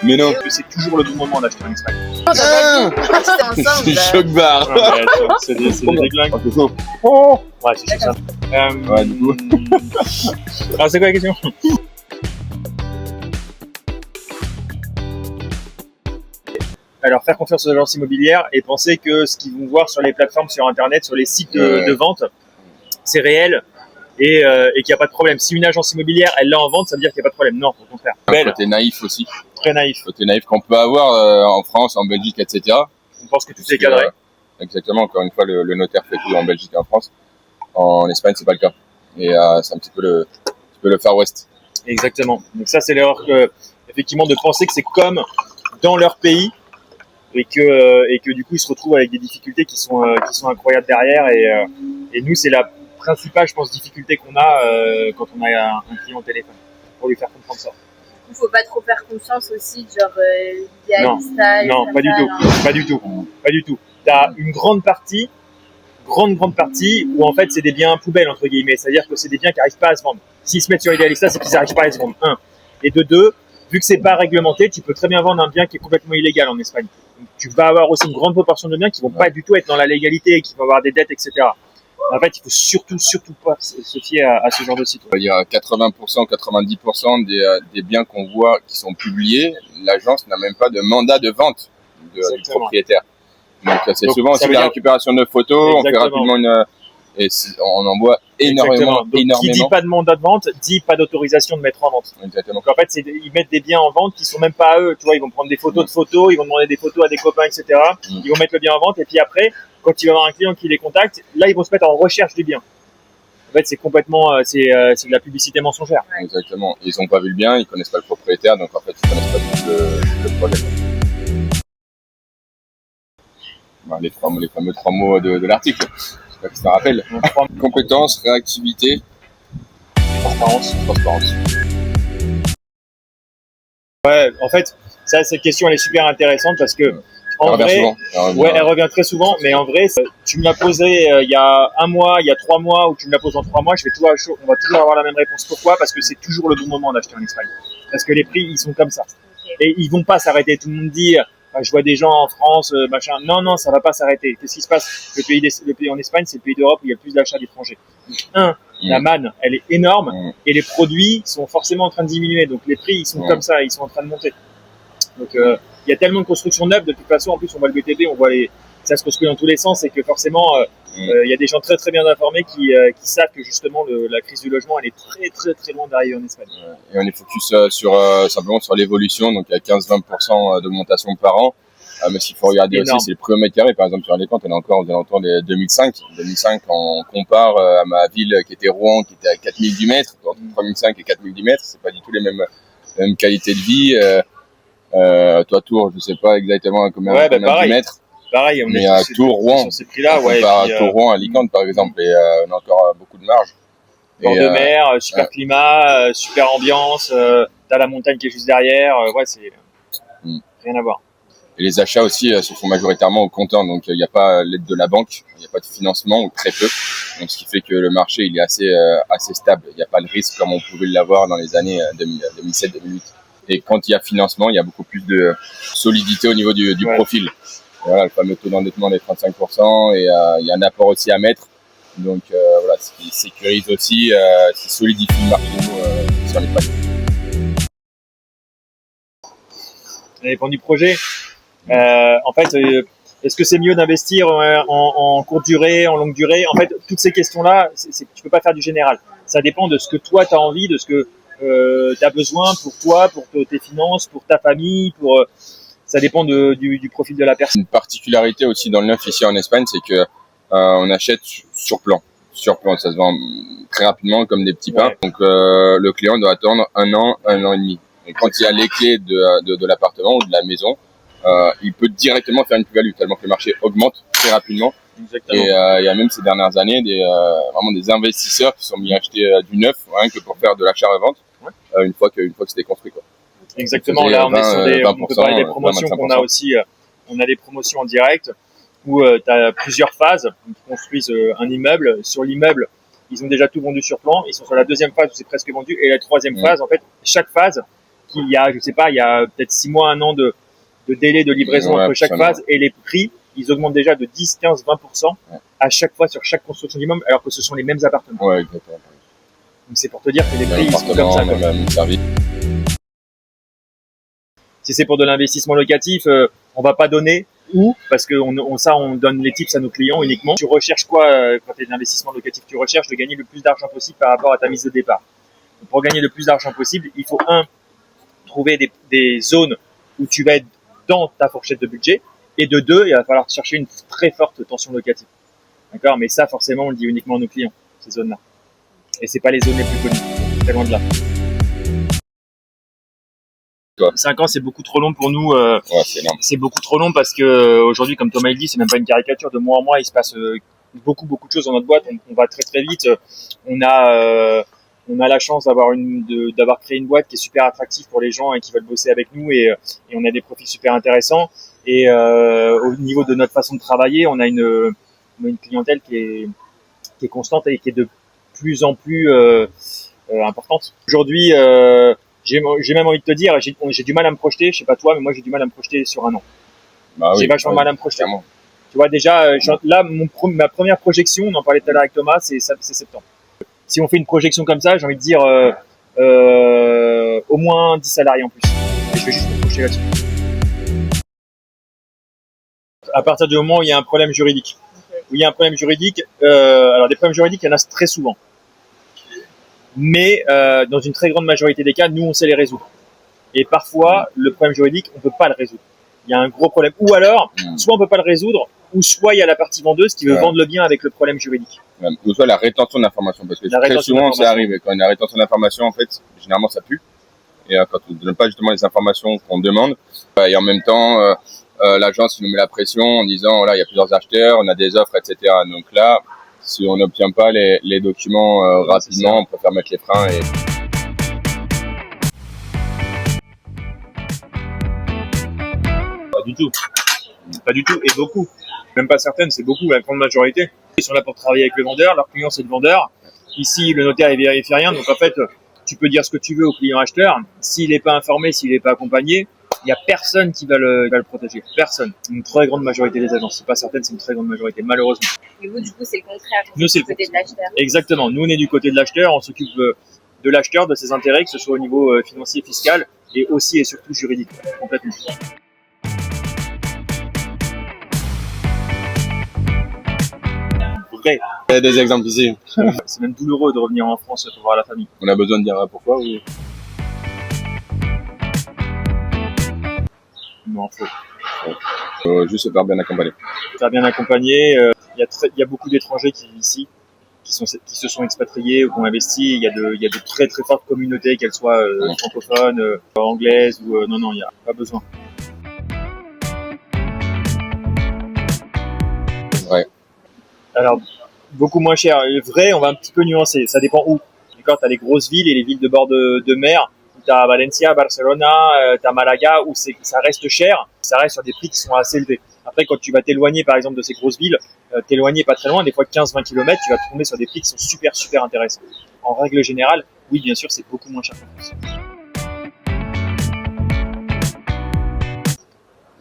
Mais non. C'est toujours le bon moment d'acheter en Espagne. C'était ensemble. C'est choc-barre. C'est des déglingues. C'est chaud. Ouais, c'est ça. Ouais, du coup. Alors, c'est quoi la question? Alors, faire confiance aux agences immobilières et penser que ce qu'ils vont voir sur les plateformes, sur Internet, sur les sites de vente, c'est réel et qu'il n'y a pas de problème. Si une agence immobilière, elle l'a en vente, ça veut dire qu'il n'y a pas de problème. Non, au contraire. Un côté naïf aussi. Très naïf. Côté naïf qu'on peut avoir en France, en Belgique, etc. On pense que tout est cadré. Exactement. Encore une fois, le notaire fait tout en Belgique et en France. En Espagne, c'est pas le cas. Et c'est un petit peu le Far West. Exactement. Donc ça, c'est l'erreur effectivement de penser que c'est comme dans leur pays et que du coup ils se retrouvent avec des difficultés qui sont incroyables derrière et nous c'est la principale, je pense, difficulté qu'on a quand on a un client au téléphone pour lui faire comprendre ça. Il faut pas trop faire confiance aussi, genre via Insta. Non, pas du tout. T'as une grande partie où en fait c'est des biens poubelles entre guillemets, c'est-à-dire que c'est des biens qui n'arrivent pas à se vendre. S'ils se mettent sur Idealista, c'est qu'ils n'arrivent pas à se vendre. Un. Et de deux, vu que c'est pas réglementé, tu peux très bien vendre un bien qui est complètement illégal en Espagne. Donc, tu vas avoir aussi une grande proportion de biens qui vont pas du tout être dans la légalité, qui vont avoir des dettes, etc. En fait, il faut surtout pas se fier à ce genre de site. On va dire 80%, 90% des biens qu'on voit qui sont publiés, l'agence n'a même pas de mandat de vente du propriétaire. Donc c'est souvent aussi la récupération de photos, on fait rapidement et on en voit énormément. Donc, qui dit pas de mandat de vente, dit pas d'autorisation de mettre en vente. Exactement. Donc en fait, ils mettent des biens en vente qui sont même pas à eux. Tu vois, ils vont prendre des photos de photos, ils vont demander des photos à des copains, etc. Ils vont mettre le bien en vente et puis après, quand il va y avoir un client qui les contacte, là ils vont se mettre en recherche du bien. En fait, c'est complètement, c'est de la publicité mensongère. Exactement. Ils ont pas vu le bien, ils connaissent pas le propriétaire, donc en fait ils connaissent pas du tout le projet. Bah, les fameux 3 mots de l'article. Je sais pas si ça rappelle. Compétence, réactivité, transparence. Ouais, en fait, ça, cette question elle est super intéressante parce que en vrai, elle revient très souvent, mais en vrai, tu me l'as posé il y a 1 mois, il y a 3 mois, ou tu me la poses en 3 mois, on va toujours avoir la même réponse. Pourquoi? Parce que c'est toujours le bon moment d'acheter en Espagne. Parce que les prix, ils sont comme ça. Et ils vont pas s'arrêter. Tout le monde dit, je vois des gens en France, machin. Non, ça va pas s'arrêter. Qu'est-ce qui se passe? Le pays en Espagne, c'est le pays d'Europe où il y a le plus d'achats d'étrangers. La manne, elle est énorme et les produits sont forcément en train de diminuer. Donc les prix, ils sont comme ça, ils sont en train de monter. Donc il y a tellement de construction neuve de toute façon. En plus, on voit le BTP, on voit ça se construit dans tous les sens et que forcément, il y a des gens très très bien informés qui savent que justement la crise du logement, elle est très très très loin d'arriver en Espagne. Et on est focus simplement sur l'évolution, donc il y a 15-20% d'augmentation par an. Mais s'il faut regarder aussi, c'est le prix au mètre carré. Par exemple, sur les comptes, on est encore aux alentours des 2005. 2005, on compare à ma ville qui était Rouen, qui était à 4000 du mètre. Entre 3005 et 4000 du mètre, c'est pas du tout les mêmes qualités de vie. Toi, Tours, je sais pas exactement combien du mètre. Pareil, on est à Tours, Rouen. Sur ces prix-là, à Tours, Rouen, Alicante, par exemple, et on a encore beaucoup de marge. Bord de mer, super climat, super ambiance, t'as la montagne qui est juste derrière, c'est rien à voir. Et les achats aussi se font majoritairement au comptant, donc il n'y a pas l'aide de la banque, il n'y a pas de financement ou très peu, donc ce qui fait que le marché il est assez stable. Il n'y a pas de risque comme on pouvait l'avoir dans les années 2007-2008. Et quand il y a financement, il y a beaucoup plus de solidité au niveau du profil. Voilà, le fameux taux d'endettement des 35%, et il y a un apport aussi à mettre. Donc ce qui sécurise aussi, ce qui solidifie le marché sur les paliers. Ça dépend du projet. En fait, est-ce que c'est mieux d'investir en courte durée, en longue durée? En fait, toutes ces questions-là, tu peux pas faire du général. Ça dépend de ce que toi tu as envie, de ce que tu as besoin pour toi, pour tes finances, pour ta famille, ça dépend du profil de la personne. Une particularité aussi dans le neuf ici en Espagne, c'est que on achète sur plan. Sur plan, ça se vend très rapidement comme des petits pains. Donc le client doit attendre 1 an, 1 an et demi. Et quand il y a les clés de l'appartement ou de la maison, il peut directement faire une plus-value tellement que le marché augmente très rapidement. Exactement. Et il y a même ces dernières années vraiment des investisseurs qui sont mis à acheter du neuf rien que pour faire de l'achat-revente une fois que c'était construit, quoi. Exactement. Là, on est sur on peut parler des promotions qu'on a aussi. On a des promotions en direct où tu as plusieurs phases. Ils construisent un immeuble. Sur l'immeuble, ils ont déjà tout vendu sur plan. Ils sont sur la 2e phase où c'est presque vendu. Et la 3e phase, en fait, chaque phase, qu'il y a, je sais pas, il y a peut-être 6 mois, 1 an de délai de livraison entre chaque phase, et les prix, ils augmentent déjà de 10, 15, 20% à chaque fois sur chaque construction d'immeuble, alors que ce sont les mêmes appartements. Ouais, exactement. Donc c'est pour te dire que les prix ils sont comme ça. Même service. Si c'est pour de l'investissement locatif, on va pas donner parce que on donne les tips à nos clients uniquement. Tu recherches quoi quand tu es de l'investissement locatif? Tu recherches de gagner le plus d'argent possible par rapport à ta mise de départ. Donc, pour gagner le plus d'argent possible, il faut trouver des zones où tu vas être dans ta fourchette de budget, et de 2, il va falloir chercher une très forte tension locative. D'accord? Mais ça, forcément, on le dit uniquement à nos clients, ces zones-là. Et c'est pas les zones les plus connues. Très loin de là. 5 ans, c'est beaucoup trop long pour nous. C'est énorme. C'est beaucoup trop long parce que aujourd'hui, comme Thomas il dit, c'est même pas une caricature. De mois en mois, il se passe beaucoup de choses dans notre boîte. On va très très vite. On a la chance d'avoir créé une boîte qui est super attractive pour les gens et qui veulent bosser avec nous, et on a des profils super intéressants. Et au niveau de notre façon de travailler, on a une clientèle qui est constante et qui est de plus en plus importante. Aujourd'hui, j'ai même envie de te dire, j'ai du mal à me projeter, je sais pas toi, mais moi j'ai du mal à me projeter sur 1 an. Bah oui, j'ai vachement mal à me projeter. Clairement. Tu vois, déjà, là, ma première projection, on en parlait tout à l'heure avec Thomas, c'est septembre. Si on fait une projection comme ça, j'ai envie de dire au moins 10 salariés en plus. Et je vais juste me projeter là-dessus. À partir du moment où il y a un problème juridique. Alors des problèmes juridiques, il y en a très souvent. Mais dans une très grande majorité des cas, nous, on sait les résoudre. Et parfois, le problème juridique, on peut pas le résoudre. Il y a un gros problème. Ou alors, soit on peut pas le résoudre, ou soit il y a la partie vendeuse qui veut vendre le bien avec le problème juridique. Ou soit la rétention d'informations, parce que très souvent, ça arrive. Quand il y a la rétention d'informations, en fait, généralement, ça pue. Et quand on ne donne pas justement les informations qu'on demande, et en même temps, l'agence nous met la pression en disant, voilà, il y a plusieurs acheteurs, on a des offres, etc. Donc là, si on n'obtient pas les documents rapidement, on préfère mettre les freins. Pas du tout, et beaucoup. Même pas certaines, c'est beaucoup, la grande majorité. Ils sont là pour travailler avec le vendeur, leur client c'est le vendeur. Ici, le notaire il vérifie rien, donc en fait, tu peux dire ce que tu veux au client acheteur. S'il n'est pas informé, s'il n'est pas accompagné, il n'y a personne qui va le protéger. Personne. Une très grande majorité des agences. C'est pas certaine, c'est une très grande majorité, malheureusement. Et vous, du coup, c'est le contraire. Nous, c'est du côté de l'acheteur. Exactement. Nous, on est du côté de l'acheteur. On s'occupe de l'acheteur, de ses intérêts, que ce soit au niveau financier, fiscal, et aussi et surtout juridique. Complètement. Vrai. Il y a des exemples ici. C'est même douloureux de revenir en France pour voir la famille. On a besoin de dire pourquoi ou... Non, faut. Juste se faire bien accompagner. Faire bien accompagner. Il y a beaucoup d'étrangers qui vivent ici, qui se sont expatriés ou qui ont investi. Il y a de très très fortes communautés, qu'elles soient francophones, anglaises ou non, il n'y a pas besoin. Ouais. Alors, beaucoup moins cher. Vrai, on va un petit peu nuancer. Ça dépend où. D'accord, t'as les grosses villes et les villes de bord de mer. T'as Valencia, Barcelona, t'as Malaga, où ça reste cher. Ça reste sur des prix qui sont assez élevés. Après, quand tu vas t'éloigner, par exemple, de ces grosses villes, t'éloigner pas très loin, des fois 15-20 km, tu vas tomber sur des prix qui sont super, super intéressants. En règle générale, oui, bien sûr, c'est beaucoup moins cher qu'en France.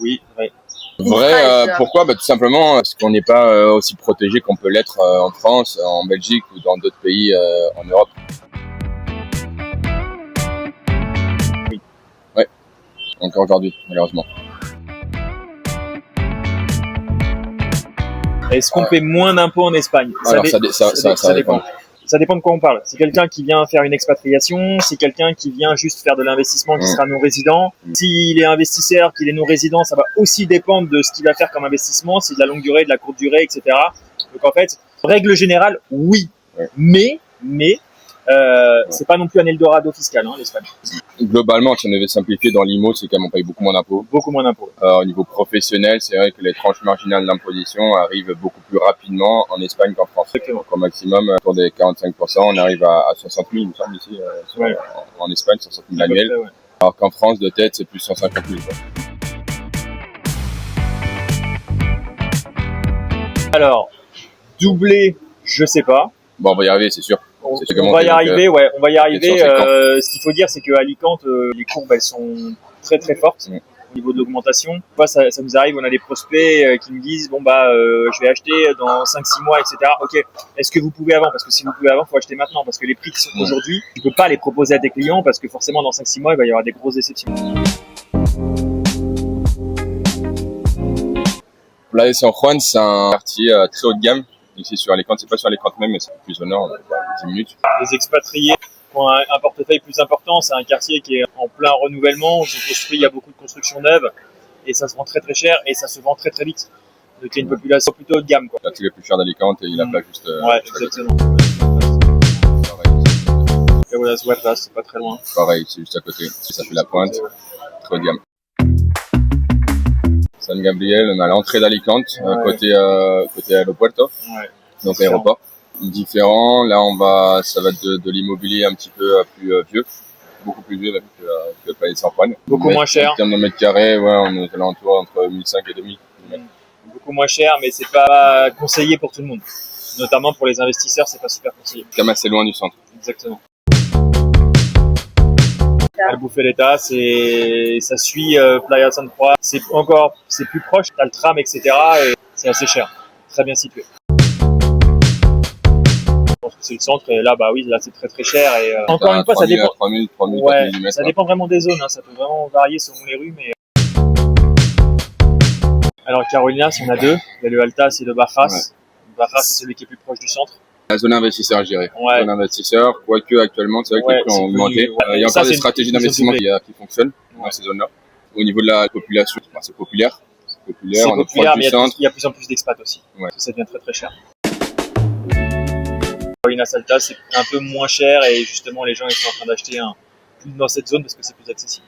Oui, vrai. Vrai, pourquoi? Tout simplement parce qu'on n'est pas aussi protégé qu'on peut l'être en France, en Belgique ou dans d'autres pays en Europe. Oui. Ouais. Encore aujourd'hui, malheureusement. Est-ce qu'on paie moins d'impôts en Espagne? Alors, ça dépend. Ça dépend de quoi on parle. C'est quelqu'un qui vient faire une expatriation, c'est quelqu'un qui vient juste faire de l'investissement qui sera non-résident. S'il est investisseur, qu'il est non-résident, ça va aussi dépendre de ce qu'il va faire comme investissement, c'est de la longue durée, de la courte durée, etc. Donc en fait, règle générale, oui. Ouais. Mais c'est pas non plus un Eldorado fiscal, l'Espagne. Globalement, si on devait simplifier dans l'IMO, c'est quand même on paye beaucoup moins d'impôts. Beaucoup moins d'impôts. Au niveau professionnel, c'est vrai que les tranches marginales d'imposition arrivent beaucoup plus rapidement en Espagne qu'en France. Exactement. Donc, au maximum, autour des 45%, on arrive à 60 000, il me semble, ici, en Espagne, 60 000 annuels. Ouais. Alors qu'en France, de tête, c'est plus 150 000. Quoi. Alors, doubler, je sais pas. Bon, on va y arriver, c'est sûr. On va y arriver, ouais, on va y arriver. Ce qu'il faut dire, c'est qu'à Alicante, les courbes, elles sont très très fortes. Au niveau de l'augmentation. Ça nous arrive, on a des prospects qui nous disent bon je vais acheter dans 5-6 mois, etc. Ok, est-ce que vous pouvez avant? Parce que si vous pouvez avant, il faut acheter maintenant. Parce que les prix qui sont aujourd'hui, tu peux pas les proposer à tes clients parce que forcément dans 5-6 mois, il va y avoir des grosses déceptions. Playa San Juan, c'est un quartier très haut de gamme. Ici sur Alicante, c'est pas sur Alicante même, mais c'est plus au nord, 10 minutes. Les expatriés ont un portefeuille plus important, c'est un quartier qui est en plein renouvellement, il y a beaucoup de constructions neuves et ça se vend très très cher et ça se vend très très vite. Donc il y a une population plutôt haut de gamme. Le quartier le plus cher d'Alicante et il a pas juste. Ouais, exactement. Et voilà, c'est pas très loin. Pareil, c'est juste à côté. Ça fait la pointe, très haut de gamme. San Gabriel, on a l'entrée d'Alicante, côté aéropuerto, donc aéroport. Différent, là ça va être de l'immobilier un petit peu plus vieux, beaucoup plus vieux que Playa San Juan. Beaucoup moins cher. En termes de mètres carrés, on est alentour entre 1500 et 2000. Beaucoup moins cher, mais c'est pas conseillé pour tout le monde. Notamment pour les investisseurs, c'est pas super conseillé. Quand même assez loin du centre. Exactement. Albufeira, ça suit Playa San Juan. C'est plus proche, t'as le tram, etc. et c'est assez cher. Très bien situé. Je pense que c'est le centre et là c'est très très cher et encore une fois ça dépend. 3000, ça dépend vraiment des zones, ça peut vraiment varier selon les rues, mais alors Carolinas, on a deux, il y a le Altas et le Barras. Le Barras c'est celui qui est plus proche du centre. La zone investisseur, je dirais. La zone investisseur, quoique actuellement, c'est vrai que les prix ont augmenté. Il y a encore des stratégies d'investissement qui fonctionnent dans ces zones-là. Au niveau de la population, c'est populaire. On est proche du centre. Il y a de plus en plus d'expats aussi. Ça devient très très cher. Carolinas Altas, c'est un peu moins cher et justement les gens ils sont en train d'acheter dans cette zone parce que c'est plus accessible.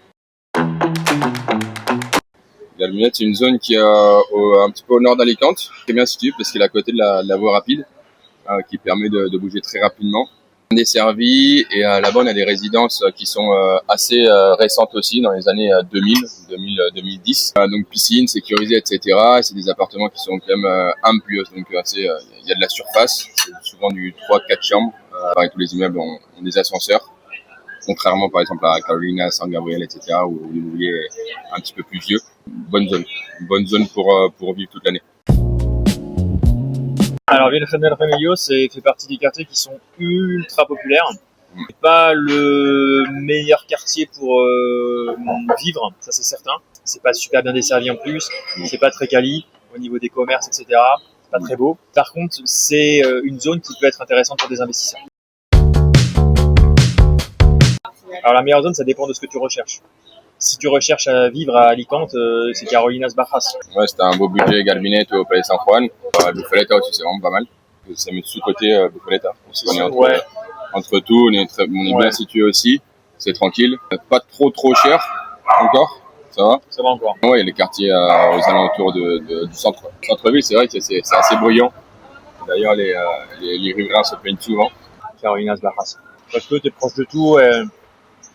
Galminette, c'est une zone qui est un petit peu au nord d'Alicante, qui est bien située parce qu'elle est à côté de la voie rapide, qui permet de bouger très rapidement. On est desservi et là-bas on a des résidences qui sont assez récentes aussi, dans les années 2010. Donc piscine, sécurisée, etc. Et c'est des appartements qui sont quand même amples, donc il y a de la surface, c'est souvent du 3-4 chambres. Pareil, tous les immeubles ont des ascenseurs. Contrairement par exemple à Carolina, San Gabriel, etc., où l'immobilier est un petit peu plus vieux. Bonne zone pour vivre toute l'année. Alors Villa del Remedios fait partie des quartiers qui sont ultra populaires. C'est pas le meilleur quartier pour vivre, ça c'est certain. C'est pas super bien desservi en plus, c'est pas très quali au niveau des commerces, etc. C'est pas très beau. Par contre, c'est une zone qui peut être intéressante pour des investisseurs. Alors la meilleure zone, ça dépend de ce que tu recherches. Si tu recherches à vivre à Alicante, c'est Carolinas Barras. Ouais, c'était un beau budget Galminette au Playa San Juan. Bufaleta aussi, c'est vraiment pas mal. Ça met sous-côté Bufaleta. On est entre tout, on est bien situé aussi. C'est tranquille. Pas trop cher encore. Ça va? Ça va encore. Ouais, il y a les quartiers aux alentours du centre-ville, c'est vrai que c'est assez bruyant. D'ailleurs, les riverains se plaignent souvent. Carolinas Barras. Parce que tu es proche de tout.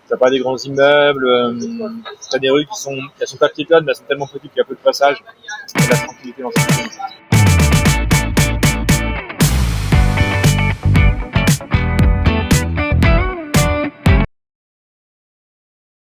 T'as pas des grands immeubles, t'as des rues elles sont pas piétonnes, mais elles sont tellement petites qu'il y a peu de passage. Il y a de la tranquillité dans cette zone.